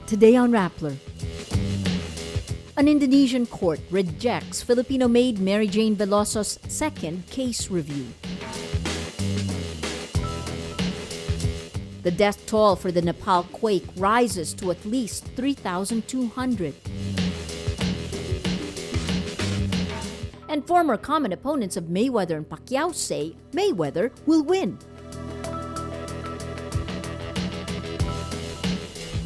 Today on Rappler. An Indonesian court rejects Filipino-made Mary Jane Veloso's second case review. The death toll for the Nepal quake rises to at least 3,200. And former common opponents of Mayweather and Pacquiao say Mayweather will win.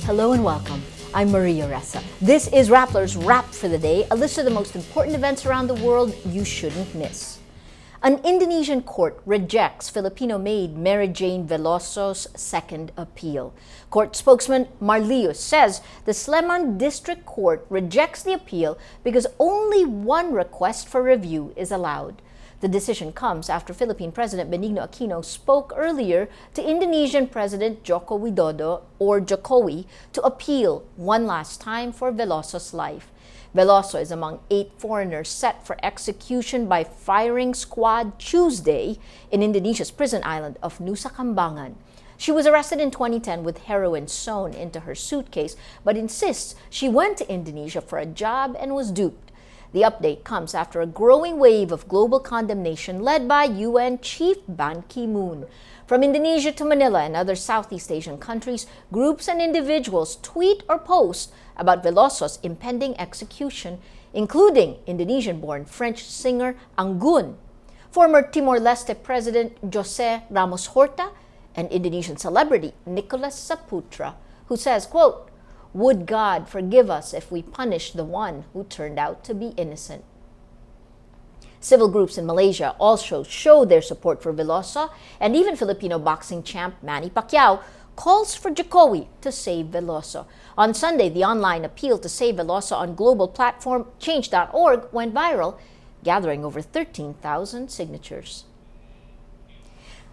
Hello and welcome. I'm Maria Ressa. This is Rappler's Wrap for the Day, a list of the most important events around the world you shouldn't miss. An Indonesian court rejects Filipino-made Mary Jane Veloso's second appeal. Court spokesman Marlius says the Sleman District Court rejects the appeal because only one request for review is allowed. The decision comes after Philippine President Benigno Aquino spoke earlier to Indonesian President Joko Widodo, or Jokowi, to appeal one last time for Veloso's life. Veloso is among 8 foreigners set for execution by firing squad Tuesday in Indonesia's prison island of Nusa Kambangan. She was arrested in 2010 with heroin sewn into her suitcase, but insists she went to Indonesia for a job and was duped. The update comes after a growing wave of global condemnation led by UN Chief Ban Ki-moon. From Indonesia to Manila and other Southeast Asian countries, groups and individuals tweet or post about Veloso's impending execution, including Indonesian-born French singer Anggun, former Timor-Leste President Jose Ramos Horta, and Indonesian celebrity Nicholas Saputra, who says, quote, "Would God forgive us if we punish the one who turned out to be innocent." Civil groups in Malaysia also show their support for Veloso, and even Filipino boxing champ Manny Pacquiao calls for Jokowi to save Veloso. On Sunday, the online appeal to save Veloso on global platform Change.org went viral, gathering over 13,000 signatures.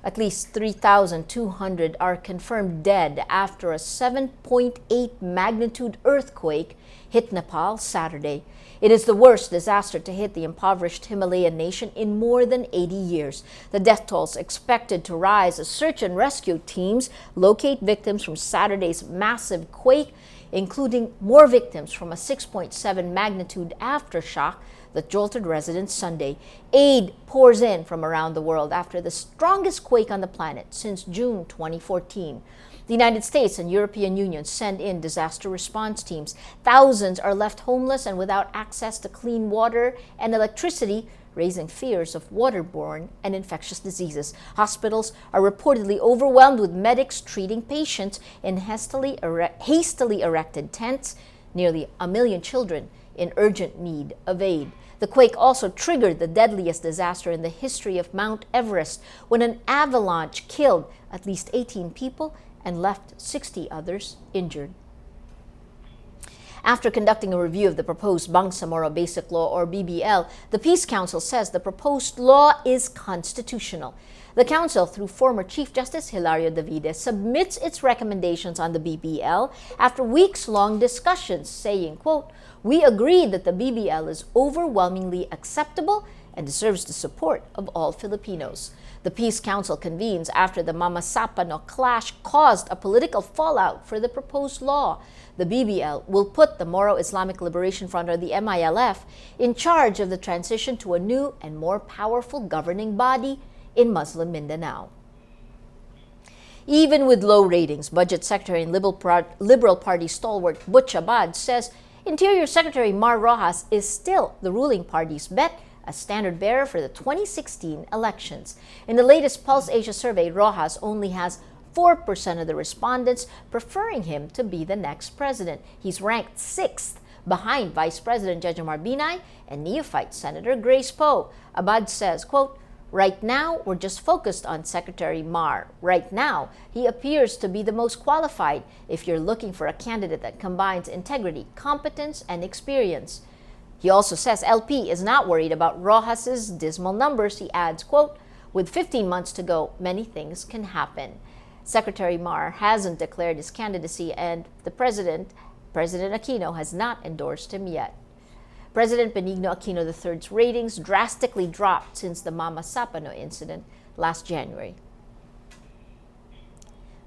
At least 3,200 are confirmed dead after a 7.8 magnitude earthquake hit Nepal Saturday. It is the worst disaster to hit the impoverished Himalayan nation in more than 80 years. The death toll is expected to rise as search and rescue teams locate victims from Saturday's massive quake, including more victims from a 6.7 magnitude aftershock that jolted residents Sunday. Aid pours in from around the world after the strongest quake on the planet since June 2014. The United States and European Union send in disaster response teams. Thousands are left homeless and without access to clean water and electricity, raising fears of waterborne and infectious diseases. Hospitals are reportedly overwhelmed with medics treating patients in hastily erected tents. Nearly 1 million children in urgent need of aid. The quake also triggered the deadliest disaster in the history of Mount Everest when an avalanche killed at least 18 people and left 60 others injured. After conducting a review of the proposed Bangsamoro Basic Law, or BBL, the Peace Council says the proposed law is constitutional. The Council, through former Chief Justice Hilario Davide, submits its recommendations on the BBL after weeks-long discussions, saying, quote, "We agree that the BBL is overwhelmingly acceptable and deserves the support of all Filipinos." The Peace Council convenes after the Mama Sapano clash caused a political fallout for the proposed law. The BBL will put the Moro Islamic Liberation Front, or the MILF, in charge of the transition to a new and more powerful governing body in Muslim Mindanao. Even with low ratings, Budget Secretary and Liberal Party stalwart Butch Abad says Interior Secretary Mar Rojas is still the ruling party's bet as standard bearer for the 2016 elections. In the latest Pulse Asia survey, Rojas only has 4% of the respondents preferring him to be the next president. He's ranked 6th behind Vice President Jejomar Binay and neophyte Senator Grace Poe. Abad says, quote, "Right now, we're just focused on Secretary Mar. Right now, he appears to be the most qualified if you're looking for a candidate that combines integrity, competence, and experience." He also says LP is not worried about Rojas's dismal numbers. He adds, quote, "With 15 months to go, many things can happen." Secretary Mar hasn't declared his candidacy, and the President Aquino, has not endorsed him yet. President Benigno Aquino III's ratings drastically dropped since the Mama Sapano incident last January.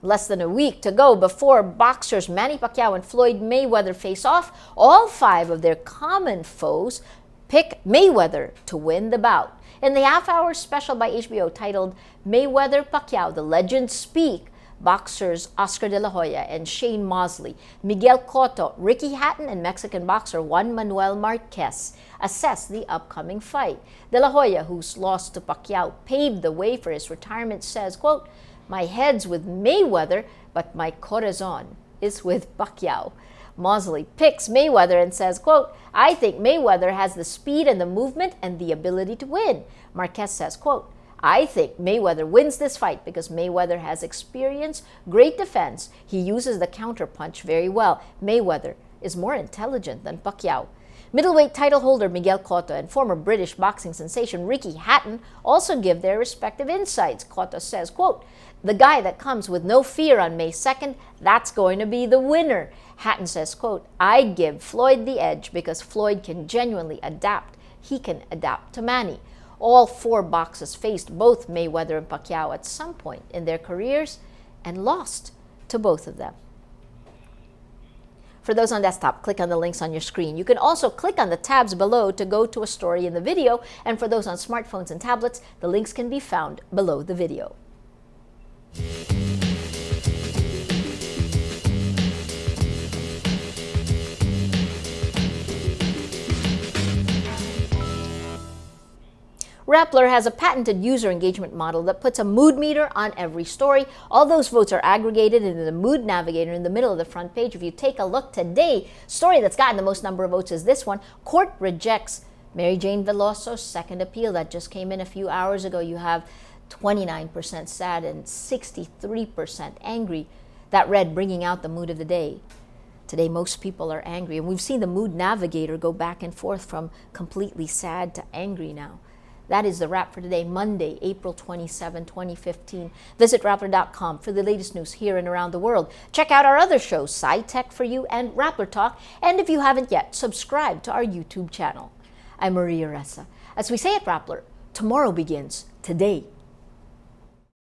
Less than a week to go before boxers Manny Pacquiao and Floyd Mayweather face off, all 5 of their common foes pick Mayweather to win the bout. In the half-hour special by HBO titled Mayweather-Pacquiao, The Legends Speak, boxers Oscar De La Hoya and Shane Mosley, Miguel Cotto, Ricky Hatton, and Mexican boxer Juan Manuel Marquez assess the upcoming fight. De La Hoya, whose loss to Pacquiao paved the way for his retirement, says, quote, "My head's with Mayweather, but my corazon is with Pacquiao." Mosley picks Mayweather and says, quote, "I think Mayweather has the speed and the movement and the ability to win." Marquez says, quote, "I think Mayweather wins this fight because Mayweather has experience, great defense. He uses the counterpunch very well. Mayweather is more intelligent than Pacquiao." Middleweight title holder Miguel Cotto and former British boxing sensation Ricky Hatton also give their respective insights. Cotto says, quote, "The guy that comes with no fear on May 2nd, that's going to be the winner." Hatton says, quote, "I give Floyd the edge because Floyd can genuinely adapt. He can adapt to Manny." All 4 boxers faced both Mayweather and Pacquiao at some point in their careers and lost to both of them. For those on desktop, click on the links on your screen. You can also click on the tabs below to go to a story in the video, and for those on smartphones and tablets, the links can be found below the video. Rappler has a patented user engagement model that puts a mood meter on every story. All those votes are aggregated into the mood navigator in the middle of the front page. If you take a look today, story that's gotten the most number of votes is this one. Court rejects Mary Jane Veloso's second appeal that just came in a few hours ago. You have 29% sad and 63% angry. That read, bringing out the mood of the day. Today, most people are angry, and we've seen the mood navigator go back and forth from completely sad to angry now. That is the wrap for today, Monday, April 27, 2015. Visit Rappler.com for the latest news here and around the world. Check out our other shows, SciTech for You and Rappler Talk. And if you haven't yet, subscribe to our YouTube channel. I'm Maria Ressa. As we say at Rappler, tomorrow begins today.